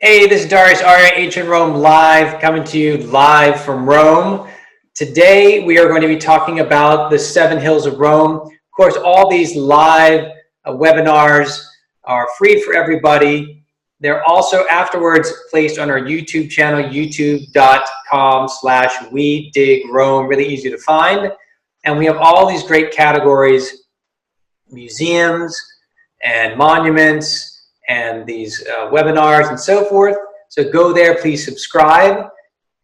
Hey, this is Darius Arya, Ancient Rome Live, coming to you live from Rome. Today, we are going to be talking about the 7 Hills of Rome. Of course, all these live webinars are free for everybody. They're also afterwards placed on our YouTube channel, youtube.com/WeDigRome, really easy to find. And we have all these great categories, museums and monuments, and these webinars and so forth. So go there, please subscribe.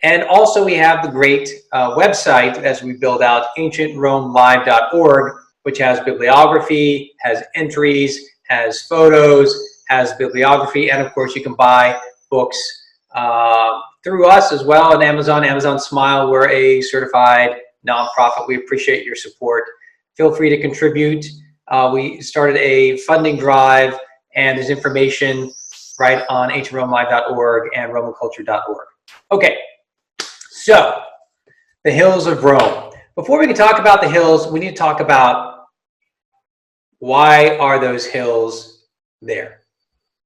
And also we have the great website as we build out ancientromelive.org, which has bibliography, has entries, has photos, has bibliography, and of course you can buy books through us as well on Amazon Smile. We're a certified nonprofit. We appreciate your support. Feel free to contribute. We started a funding drive, and there's information right on ancientromelive.org and romanculture.org. Okay, so the hills of Rome. Before we can talk about the hills, we need to talk about why are those hills there.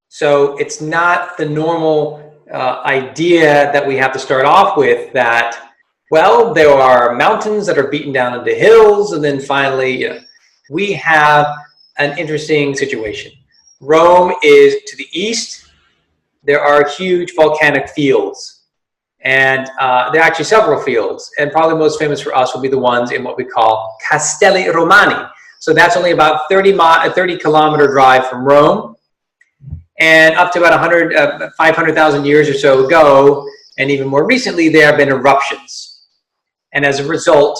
So it's not the normal idea that we have to start off with that, well, there are mountains that are beaten down into hills, and then finally, we have an interesting situation. Rome is to the east. There are huge volcanic fields, and there are actually several fields, and probably most famous for us will be the ones in what we call Castelli Romani. So that's only about 30 kilometer drive from Rome, and up to about 500,000 years or so ago, and even more recently, there have been eruptions. And as a result,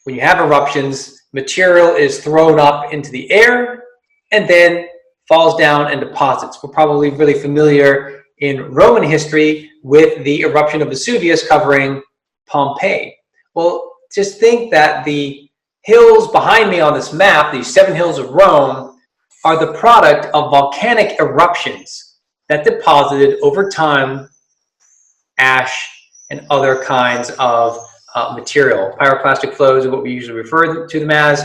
when you have eruptions, material is thrown up into the air and then falls down and deposits. We're probably really familiar in Roman history with the eruption of Vesuvius covering Pompeii. Well, just think that the hills behind me on this map, these 7 hills of Rome, are the product of volcanic eruptions that deposited over time ash and other kinds of material. Pyroclastic flows are what we usually refer to them as.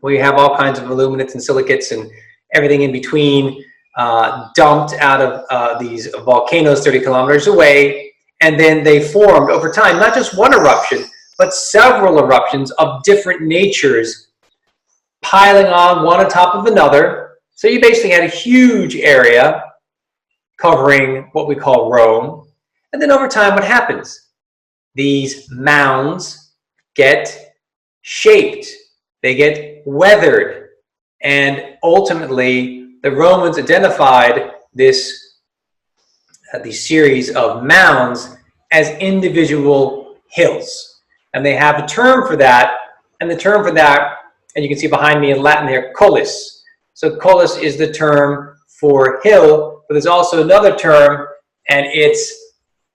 We have all kinds of aluminates and silicates and everything in between dumped out of these volcanoes 30 kilometers away, and then they formed over time, not just one eruption, but several eruptions of different natures piling on one on top of another. So you basically had a huge area covering what we call Rome. And then over time, what happens? These mounds get shaped, they get weathered, and ultimately the Romans identified this series of mounds as individual hills, and they have a term for that. And the term for that, and you can see behind me in Latin here, collis. So collis is the term for hill, but there's also another term, and it's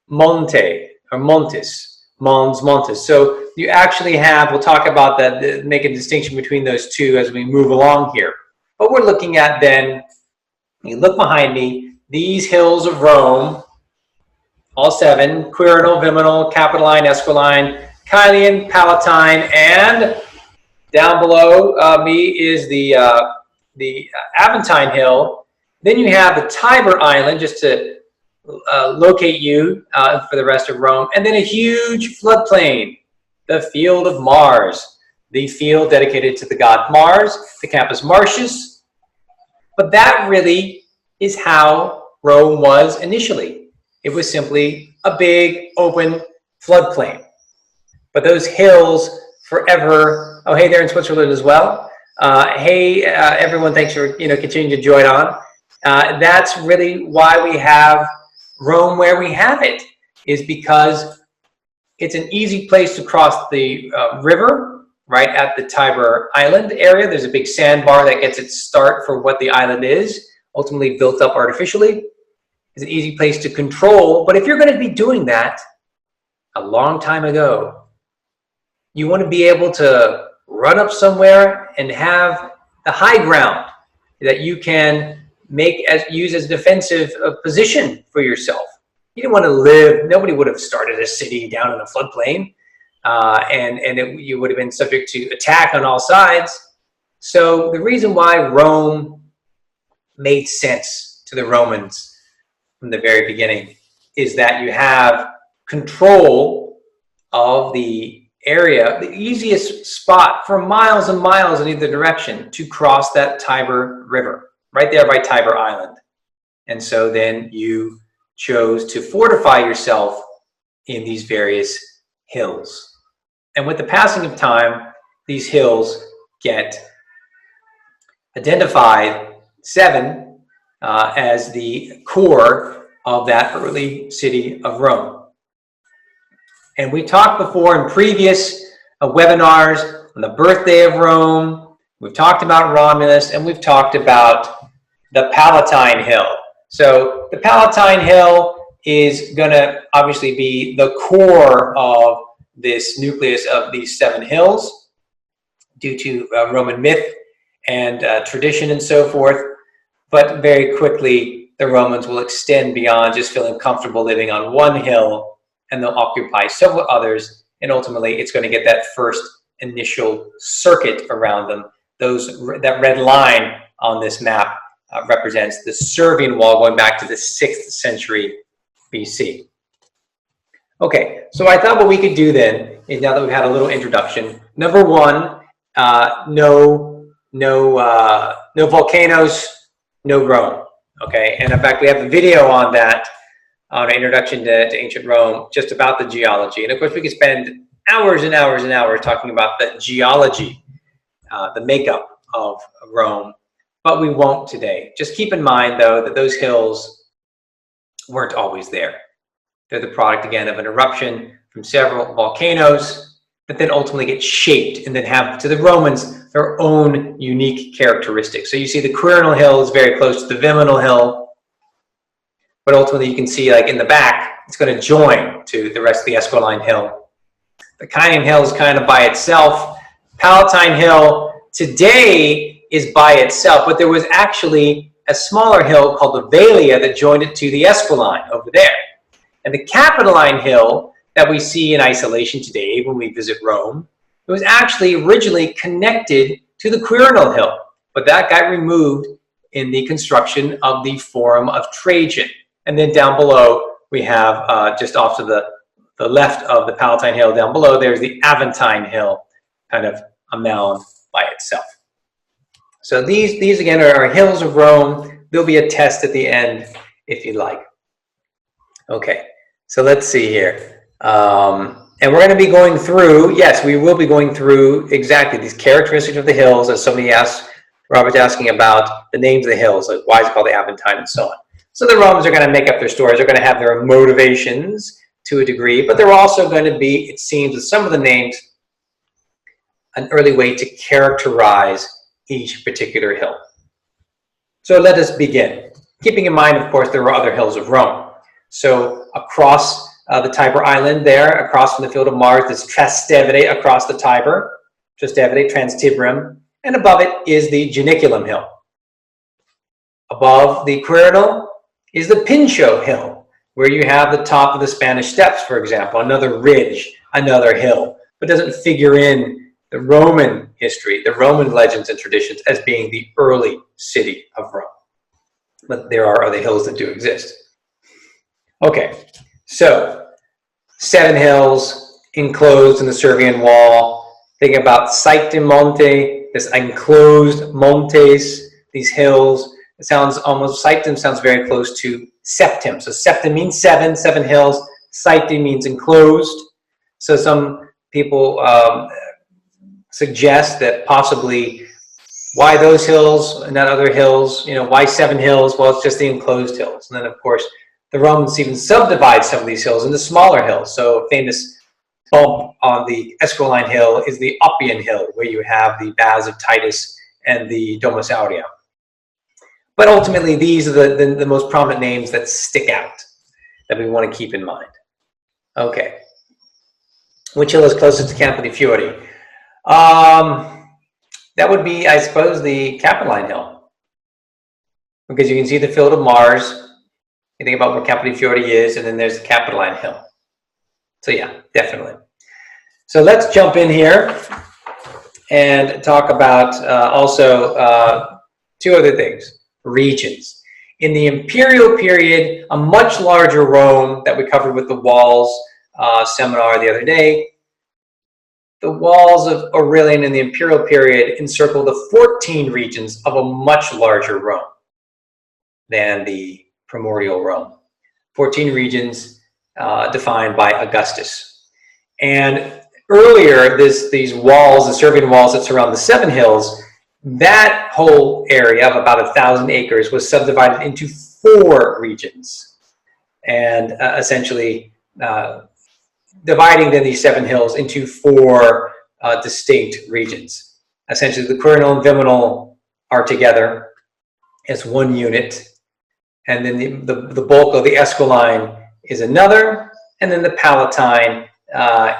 monte or montes, mons, montes. So you actually have, we'll talk about that, make a distinction between those two as we move along here. But we're looking at then, you look behind me, these hills of Rome, all 7, Quirinal, Viminal, Capitoline, Aeschylus, Kylian, Palatine, and down below me is the Aventine Hill. Then you have the Tiber Island, just to locate you for the rest of Rome, and then a huge floodplain, the Field of Mars, the field dedicated to the god Mars, the Campus Martius. But that really is how Rome was initially. It was simply a big open floodplain. But those hills forever, oh hey, they're in Switzerland as well. Hey everyone, thanks for continuing to join on. That's really why we have Rome where we have it, is because it's an easy place to cross the river right at the Tiber Island area. There's a big sandbar that gets its start for what the island is, ultimately built up artificially. It's an easy place to control, but if you're going to be doing that a long time ago, you want to be able to run up somewhere and have the high ground that you can use as a defensive position for yourself. You didn't want to live, nobody would have started a city down in a floodplain, you would have been subject to attack on all sides. So the reason why Rome made sense to the Romans from the very beginning is that you have control of the area, the easiest spot for miles and miles in either direction to cross that Tiber River, right there by Tiber Island. And so then you chose to fortify yourself in these various hills. And with the passing of time, these hills get identified, 7, as the core of that early city of Rome. And we talked before in previous webinars on the birthday of Rome. We've talked about Romulus, and we've talked about the Palatine Hill. So the Palatine Hill is going to obviously be the core of this nucleus of these 7 hills due to Roman myth and tradition and so forth. But very quickly, the Romans will extend beyond just feeling comfortable living on one hill, and they'll occupy several others. And ultimately, it's going to get that first initial circuit around them. That red line on this map represents the Servian wall going back to the 6th century BC. Okay, so I thought what we could do then is, now that we've had a little introduction, number 1, no volcanoes, no Rome. Okay, and in fact, we have a video on that, on an introduction to ancient Rome, just about the geology. And of course, we could spend hours and hours and hours talking about the geology, the makeup of Rome, but we won't today. Just keep in mind, though, that those hills weren't always there. They're the product, again, of an eruption from several volcanoes that then ultimately get shaped and then have, to the Romans, their own unique characteristics. So you see the Quirinal Hill is very close to the Viminal Hill, but ultimately you can see, like in the back, it's going to join to the rest of the Aeschylus Hill. The Kylian Hill is kind of by itself. Palatine Hill today is by itself, but there was actually a smaller hill called the Velia that joined it to the Esquiline over there. And the Capitoline Hill that we see in isolation today when we visit Rome, it was actually originally connected to the Quirinal Hill, but that got removed in the construction of the Forum of Trajan. And then down below, we have just off to the left of the Palatine Hill, down below, there's the Aventine Hill, kind of a mound by itself. So these again are hills of Rome. There'll be a test at the end if you like. Okay, so let's see here. And we're going to be going through, yes, we will be going through exactly these characteristics of the hills, as somebody asked, Robert's asking about the names of the hills, like why is it called the Aventine and so on. So the Romans are going to make up their stories. They're going to have their motivations to a degree, but they're also going to be, it seems, with some of the names, an early way to characterize each particular hill. So let us begin. Keeping in mind, of course, there were other hills of Rome. So across the Tiber Island there, across from the Field of Mars, there's Trastevere across the Tiber, Trastevere, Transtiberum, and above it is the Janiculum Hill. Above the Quirinal is the Pincho Hill, where you have the top of the Spanish Steps, for example, another ridge, another hill, but doesn't figure in the Roman history, the Roman legends and traditions as being the early city of Rome. But there are other hills that do exist. Okay, so 7 hills enclosed in the Servian wall. Think about Sanctum Monte, this enclosed montes, these hills. It sounds almost, Sanctum sounds very close to septim. So septim means 7 hills. Sanctum means enclosed. So some people suggest that possibly why those hills and not other hills, why 7 hills? Well, it's just the enclosed hills. And then, of course, the Romans even subdivide some of these hills into smaller hills. So a famous bump on the Esquiline Hill is the Oppian Hill, where you have the Baths of Titus and the Domus Aurea. But ultimately, these are the most prominent names that stick out that we want to keep in mind. Okay. Which hill is closest to Campo di Fiori? That would be, I suppose, the Capitoline Hill. Because you can see the Field of Mars. You think about where Campo di Fiori is, and then there's the Capitoline Hill. So yeah, definitely. So let's jump in here and talk about also 2 other things. Regions. In the imperial period, a much larger Rome that we covered with the walls seminar the other day. The walls of Aurelian in the imperial period encircle the 14 regions of a much larger Rome than the primordial Rome. 14 regions defined by Augustus. And earlier, these walls, the Servian walls that surround the Seven Hills, that whole area of about 1,000 acres was subdivided into 4 regions, and essentially dividing then these 7 hills into 4 distinct regions. Essentially, the Quirinal and Viminal are together as one unit, and then the bulk of the Aeschyline is another, and then the Palatine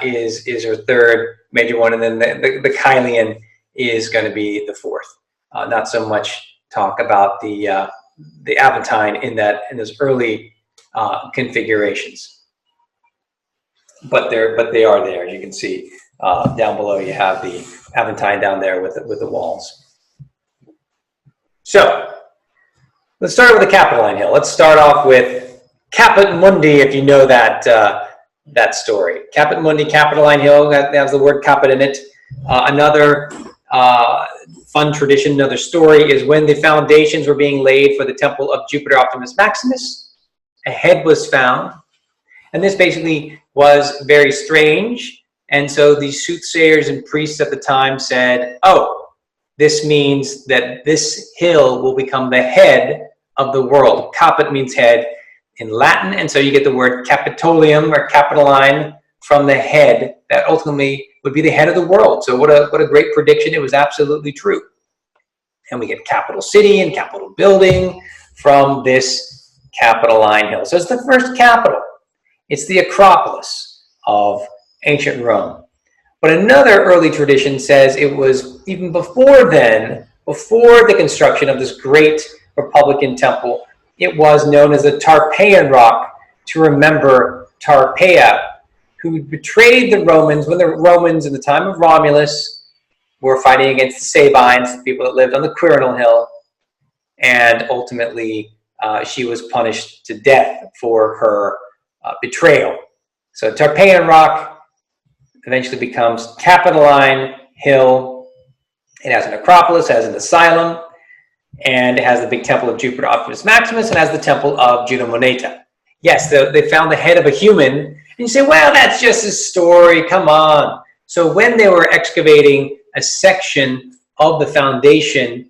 is our third major one, and then the Kylian is going to be the fourth. Not so much talk about the Aventine in those early configurations, but they are there. You can see down below you have the Aventine down there with the walls. So let's start with the Capitoline Hill. Let's start off with Caput Mundi, if you know that story. Caput Mundi, Capitoline Hill, that has the word caput in it. Another fun tradition, another story, is when the foundations were being laid for the temple of Jupiter Optimus Maximus, a head was found. And this basically was very strange. And so the soothsayers and priests at the time said, oh, this means that this hill will become the head of the world. Caput means head in Latin, and so you get the word Capitolium or Capitoline from the head that ultimately would be the head of the world. So what a great prediction. It was absolutely true. And we get capital city and capital building from this Capitoline Hill. So it's the first capital. It's the Acropolis of ancient Rome. But another early tradition says it was even before then, before the construction of this great Republican temple, it was known as the Tarpeian Rock to remember Tarpeia, who betrayed the Romans when the Romans in the time of Romulus were fighting against the Sabines, the people that lived on the Quirinal Hill, and ultimately she was punished to death for her betrayal. So Tarpeian Rock eventually becomes Capitoline Hill. It has an Acropolis, has an asylum, and it has the big temple of Jupiter Optimus Maximus, and has the temple of Juno Moneta. Yes, they found the head of a human, and you say, well, that's just a story, come on. So when they were excavating a section of the foundation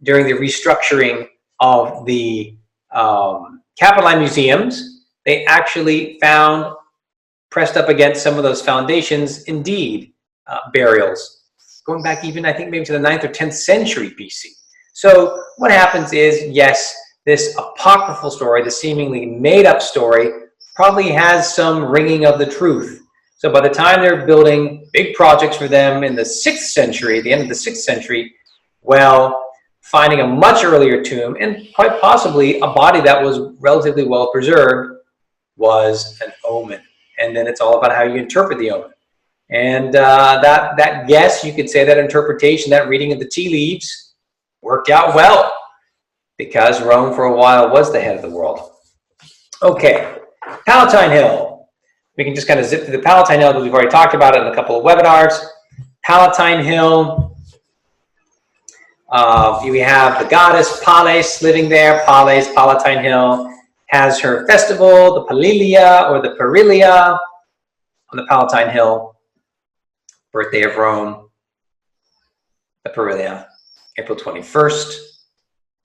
during the restructuring of the Capitoline museums, they actually found, pressed up against some of those foundations, indeed, burials, going back even, I think, maybe to the 9th or 10th century BC. So what happens is, yes, this apocryphal story, the seemingly made-up story, probably has some ringing of the truth. So by the time they're building big projects for them in the 6th century, the end of the 6th century, well, finding a much earlier tomb, and quite possibly a body that was relatively well preserved, was an omen. And then it's all about how you interpret the omen. And that guess, you could say, that interpretation, that reading of the tea leaves, worked out well, because Rome for a while was the head of the world. Okay, Palatine Hill. We can just kind of zip through the Palatine Hill, because we've already talked about it in a couple of webinars. Palatine Hill, we have the goddess Pallas living there. Pallas, Palatine Hill, has her festival, the Palilia or the Perilia on the Palatine Hill. Birthday of Rome, the Perilia, April 21st.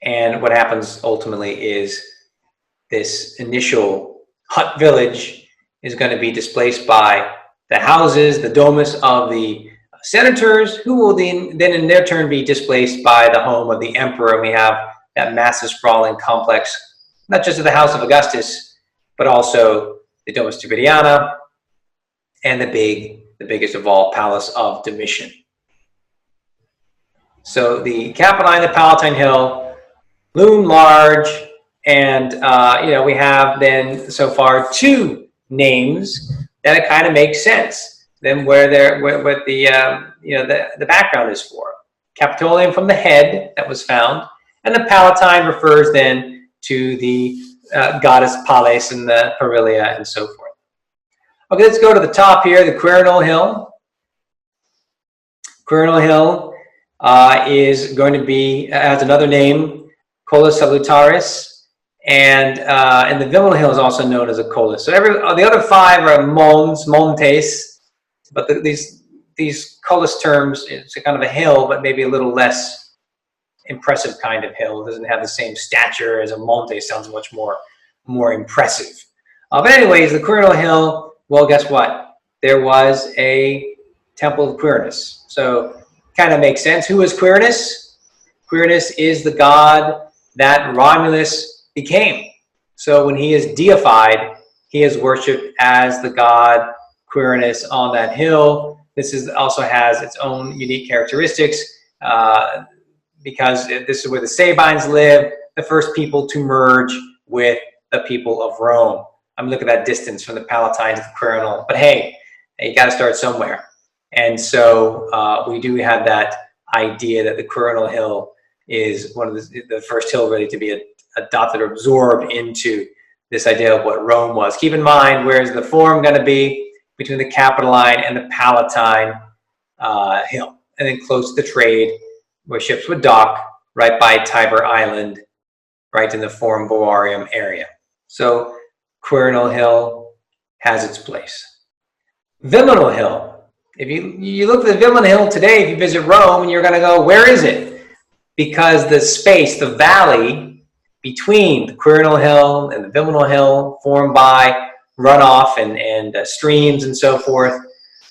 And what happens ultimately is this initial hut village is going to be displaced by the houses, the domus of the senators, who will then in their turn be displaced by the home of the emperor. And we have that massive sprawling complex, not just of the house of Augustus, but also the Domus Tiberiana and the biggest of all, Palace of Domitian. So the Capitoline, the Palatine Hill, loom large, and we have then so far 2 names that it kind of makes sense. Then what the background is for. Capitoline from the head that was found, and the Palatine refers then to the goddess Pallas and the Perilia and so forth. Okay, let's go to the top here, the Quirinal Hill. Quirinal Hill is going to be, has another name, Colus Salutaris, and the Geminal Hill is also known as a colus. So the other 5 are montes, but these colus terms, it's a kind of a hill, but maybe a little less impressive kind of hill. It doesn't have the same stature as a monte. Sounds much more impressive. But anyways, the Quirinal Hill, well, guess what? There was a temple of Quirinus. So kind of makes sense. Who is Quirinus? Quirinus is the god that Romulus became. So when he is deified, he is worshipped as the god Quirinus on that hill. This also has its own unique characteristics because this is where the Sabines live, the first people to merge with the people of Rome. I'm looking at that distance from the Palatine to the Quirinal, but hey, you got to start somewhere. And so we do have that idea that the Quirinal Hill is one of the first hill really to be adopted or absorbed into this idea of what Rome was. Keep in mind, where's the forum going to be? Between the Capitoline and the Palatine Hill, and then close to the trade, where ships would dock right by Tiber Island, right in the Forum Boarium area. So Quirinal Hill has its place. Geminal Hill. If you look at the Geminal Hill today, if you visit Rome, and you're going to go, where is it? Because the space, the valley between the Quirinal Hill and the Geminal Hill, formed by runoff and streams and so forth,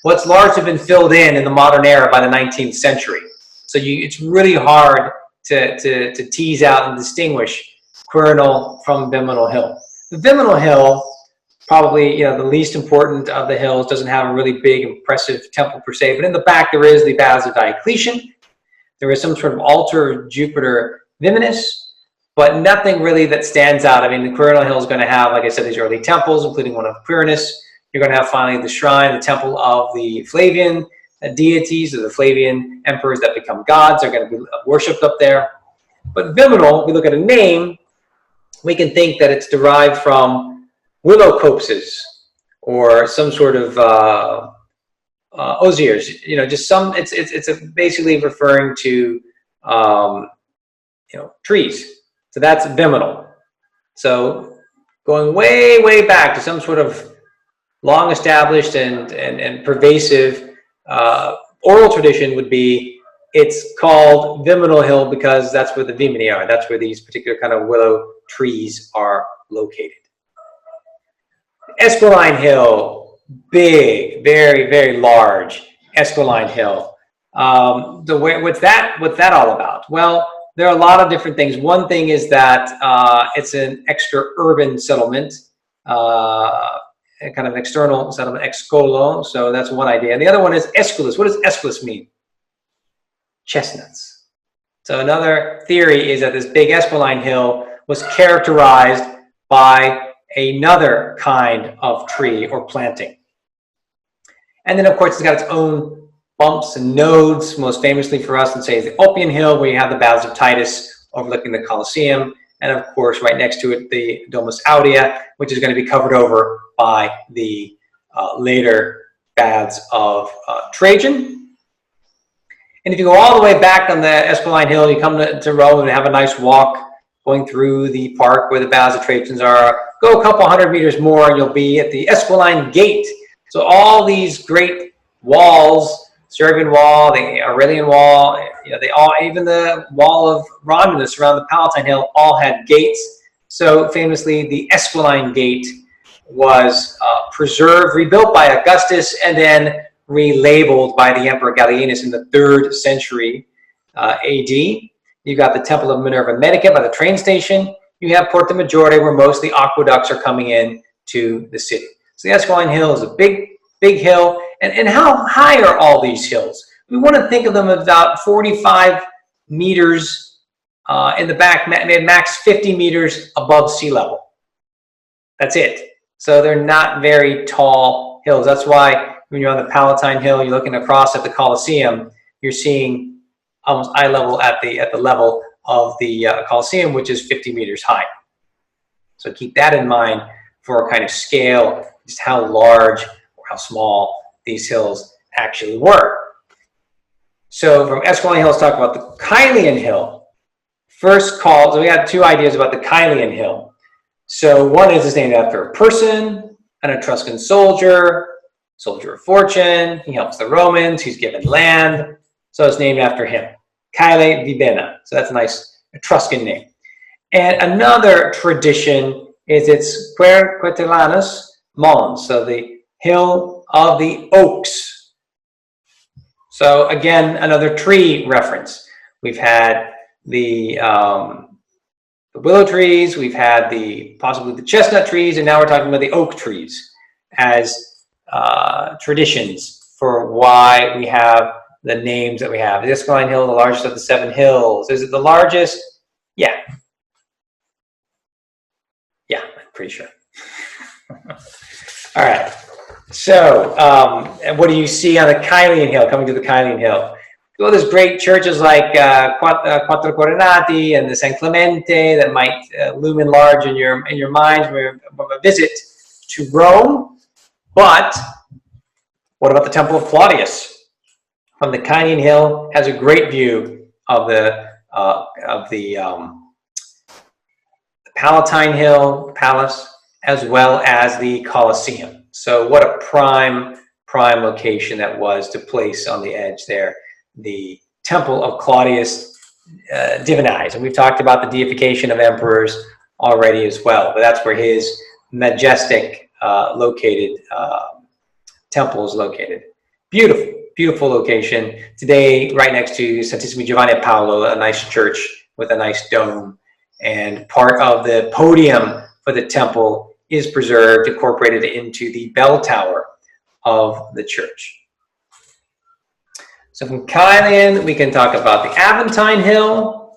what's largely been filled in the modern era by the 19th century. So it's really hard to tease out and distinguish Quirinal from Geminal Hill. The Geminal Hill, probably the least important of the hills, doesn't have a really big, impressive temple per se, but in the back there is the Baths of Diocletian. There is some sort of altar of Jupiter Viminus, but nothing really that stands out. I mean, the Quirinal Hill is going to have, like I said, these early temples, including one of Quirinus. You're going to have finally the shrine, the temple of the Flavian deities, or the Flavian emperors that become gods. They're going to be worshipped up there. But Geminal, if we look at a name, we can think that it's derived from willow copses or some sort of osiers. Just some. It's basically referring to trees. So that's Geminal. So going way, way back to some sort of long established and pervasive oral tradition would be, it's called Geminal Hill because that's where the Vimini are. That's where these particular kind of willow trees are located. Aeschylus Hill, big, very, very large Aeschylus Hill. What's that all about? Well, there are a lot of different things. One thing is that it's an extra urban settlement, kind of an external settlement, excolo. So that's one idea. And the other one is Aeschylus. What does Aeschylus mean? Chestnuts. So another theory is that this big Aeschylus Hill was characterized by another kind of tree or planting. And then, of course, it's got its own bumps and nodes. Most famously for us, let's say, is the Ulpian Hill, where you have the Baths of Titus overlooking the Colosseum. And, of course, right next to it, the Domus Aurea, which is going to be covered over by the later Baths of Trajan. And if you go all the way back on the Aeschylus Hill, you come to Rome and have a nice walk going through the park where the Baths of Trajan are. Go a couple hundred meters more and you'll be at the Aeschyline Gate. So all these great walls, Servian Wall, the Aurelian Wall, even the wall of Romulus around the Palatine Hill all had gates. So famously, the Aeschyline Gate was preserved, rebuilt by Augustus, and then relabeled by the Emperor Gallienus in the 3rd century AD. You've got the Temple of Minerva Medica by the train station. You have Porta Maggiore, where most of the aqueducts are coming in to the city. So the Aeschyline Hill is a big, big hill. And how high are all these hills? We want to think of them about 45 meters in the back, max 50 meters above sea level. That's it. So they're not very tall hills. That's why when you're on the Palatine Hill, you're looking across at the Colosseum, you're seeing almost eye level at the level of the Colosseum, which is 50 meters high. So keep that in mind for a kind of scale, just how large or how small these hills actually were. So from Aeschylus Hill, let's talk about the Kylian Hill. First called, so we got two ideas about the Kylian Hill. So one is it's named after a person, an Etruscan soldier of fortune. He helps the Romans. He's given land. So it's named after him. Kyle Vibena. So that's a nice Etruscan name. And another tradition is it's Querquetelanus Mons, so the Hill of the Oaks. So again, another tree reference. We've had the willow trees, we've had possibly the chestnut trees, and now we're talking about the oak trees as traditions for why we have the names that we have. The Aeschylus Hill, the largest of the 7 hills. Is it the largest? Yeah. Yeah, I'm pretty sure. All right. So, what do you see on the Kylian Hill, coming to the Kylian Hill? Well, there's great churches like Quattro Coronati and the San Clemente that might loom in large in your mind from a visit to Rome. But what about the Temple of Claudius? From the Kylian Hill, has a great view of the Palatine Hill Palace, as well as the Colosseum. So what a prime location that was to place on the edge there, the Temple of Claudius Divinized. And we've talked about the deification of emperors already as well, but that's where his majestic located temple is located. Beautiful, beautiful location. Today, right next to Santissimo Giovanni e Paolo, a nice church with a nice dome. And part of the podium for the temple is preserved, incorporated into the bell tower of the church. So from Kylian, we can talk about the Aventine Hill.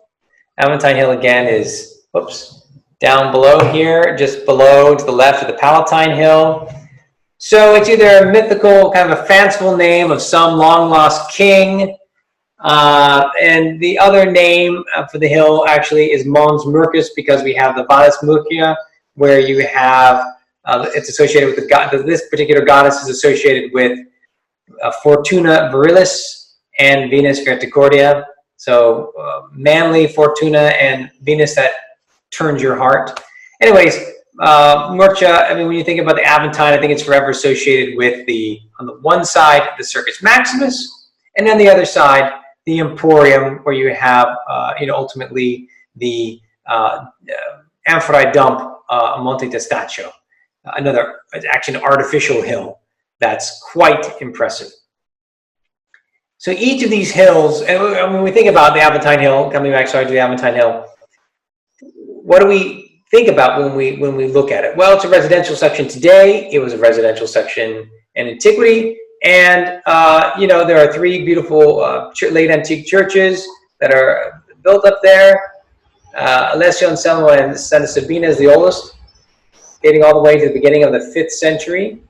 Aventine Hill again is, down below here, just below to the left of the Palatine Hill. So it's either a mythical, kind of a fanciful name of some long-lost king, and the other name for the hill actually is Mons Mercus, because we have the Valles Murcia, where you have, it's associated with the god, this particular goddess is associated with Fortuna Virilis and Venus Verticordia. So manly Fortuna and Venus that turns your heart. Anyways, Murcia, I mean, when you think about the Aventine, I think it's forever associated with on the one side, the Circus Maximus, and on the other side, the Emporium, where you have, ultimately the Amphorae Dump, Monte Testaccio, another, actually an artificial hill that's quite impressive. So each of these hills, and when we think about the Aventine Hill, coming back, to the Aventine Hill, what do we think about when we look at it? Well, it's a residential section today. It was a residential section in antiquity. And, there are 3 beautiful late antique churches that are built up there. Alessio, Anselmo, and Santa Sabina is the oldest, dating all the way to the beginning of the 5th century.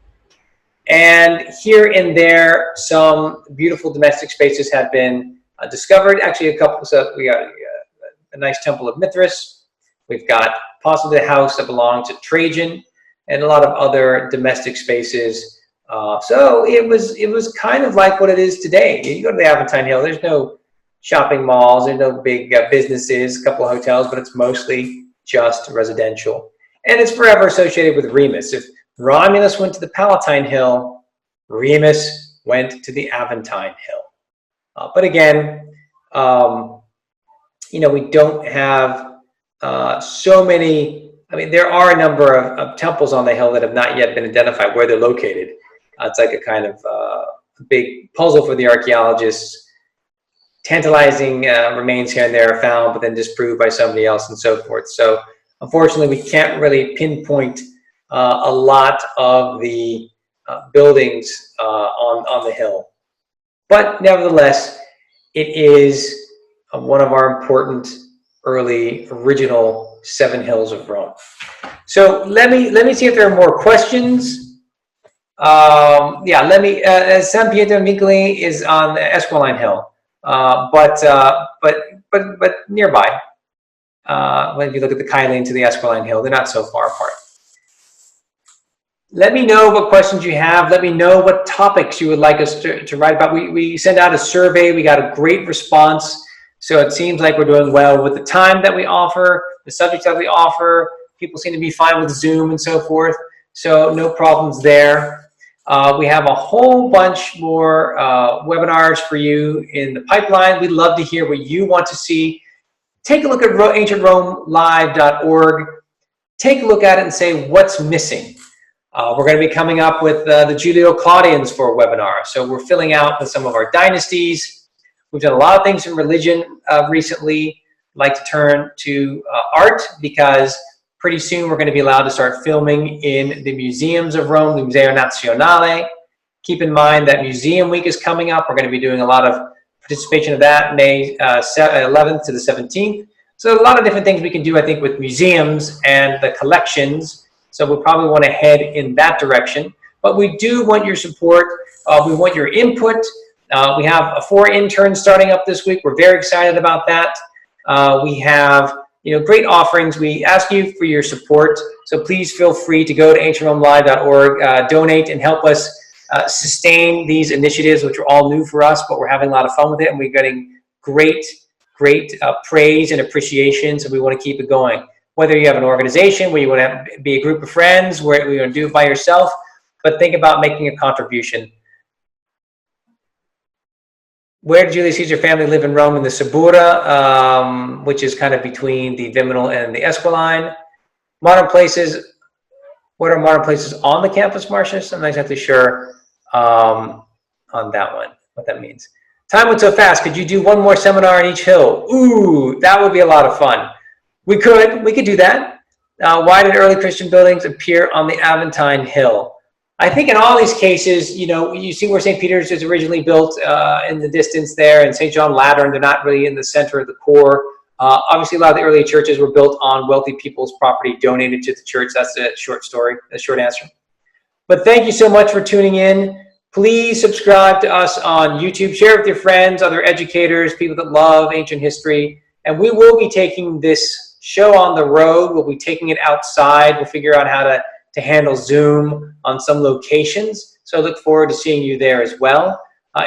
And here and there, some beautiful domestic spaces have been discovered. Actually, a couple. So we got a nice temple of Mithras. We've got possibly a house that belonged to Trajan, and a lot of other domestic spaces. So it was kind of like what it is today. You go to the Aventine Hill, there's no shopping malls, there's no big businesses, a couple of hotels, but it's mostly just residential. And it's forever associated with Remus. If Romulus went to the Palatine Hill, Remus went to the Aventine Hill. But again, we don't have so many. I mean, there are a number of temples on the hill that have not yet been identified where they're located. It's like a kind of big puzzle for the archaeologists. Tantalizing remains here and there are found, but then disproved by somebody else and so forth. So unfortunately, we can't really pinpoint a lot of the buildings on the hill. But nevertheless, it is one of our important early original 7 hills of Rome. So let me see if there are more questions. San Pietro Miccoli is on the Aeschylus Hill, but nearby. If you look at the Kylian to the Palatine Hill, they're not so far apart. Let me know what questions you have. Let me know what topics you would like us to write about. We sent out a survey. We got a great response. So it seems like we're doing well with the time that we offer, the subjects that we offer. People seem to be fine with Zoom and so forth. So no problems there. We have a whole bunch more webinars for you in the pipeline. We'd love to hear what you want to see. Take a look at ancientromelive.org. Take a look at it and say what's missing. We're going to be coming up with the Julio-Claudians for a webinar. So we're filling out with some of our dynasties. We've done a lot of things in religion recently. I'd like to turn to art because pretty soon we're going to be allowed to start filming in the museums of Rome, the Museo Nazionale. Keep in mind that Museum Week is coming up. We're going to be doing a lot of participation of that May 11th to the 17th. So a lot of different things we can do, I think, with museums and the collections. So we'll probably want to head in that direction. But we do want your support. We want your input. We have 4 interns starting up this week. We're very excited about that. We have great offerings. We ask you for your support. So please feel free to go to ancientromelive.org, donate, and help us sustain these initiatives, which are all new for us, but we're having a lot of fun with it, and we're getting great praise and appreciation. So we want to keep it going. Whether you have an organization where you want to be a group of friends, where you want to do it by yourself, but think about making a contribution. Where did Julius Caesar family live in Rome? In the Subura, which is kind of between the Viminal and the Esquiline. Modern places. What are modern places on the campus, Marcius? I'm not exactly sure on that one, what that means. Time went so fast. Could you do one more seminar in each hill? Ooh, that would be a lot of fun. We could do that. Why did early Christian buildings appear on the Aventine Hill? I think in all these cases, you see where St. Peter's is originally built in the distance there, and St. John Lateran, they're not really in the center of the core. Obviously, a lot of the early churches were built on wealthy people's property donated to the church. That's the short story, the short answer. But thank you so much for tuning in. Please subscribe to us on YouTube. Share it with your friends, other educators, people that love ancient history. And we will be taking this show on the road. We'll be taking it outside. We'll figure out how to handle Zoom on some locations. So I look forward to seeing you there as well.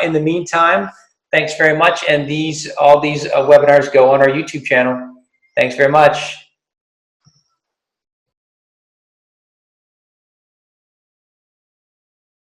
In the meantime, thanks very much. And all these webinars go on our YouTube channel. Thanks very much.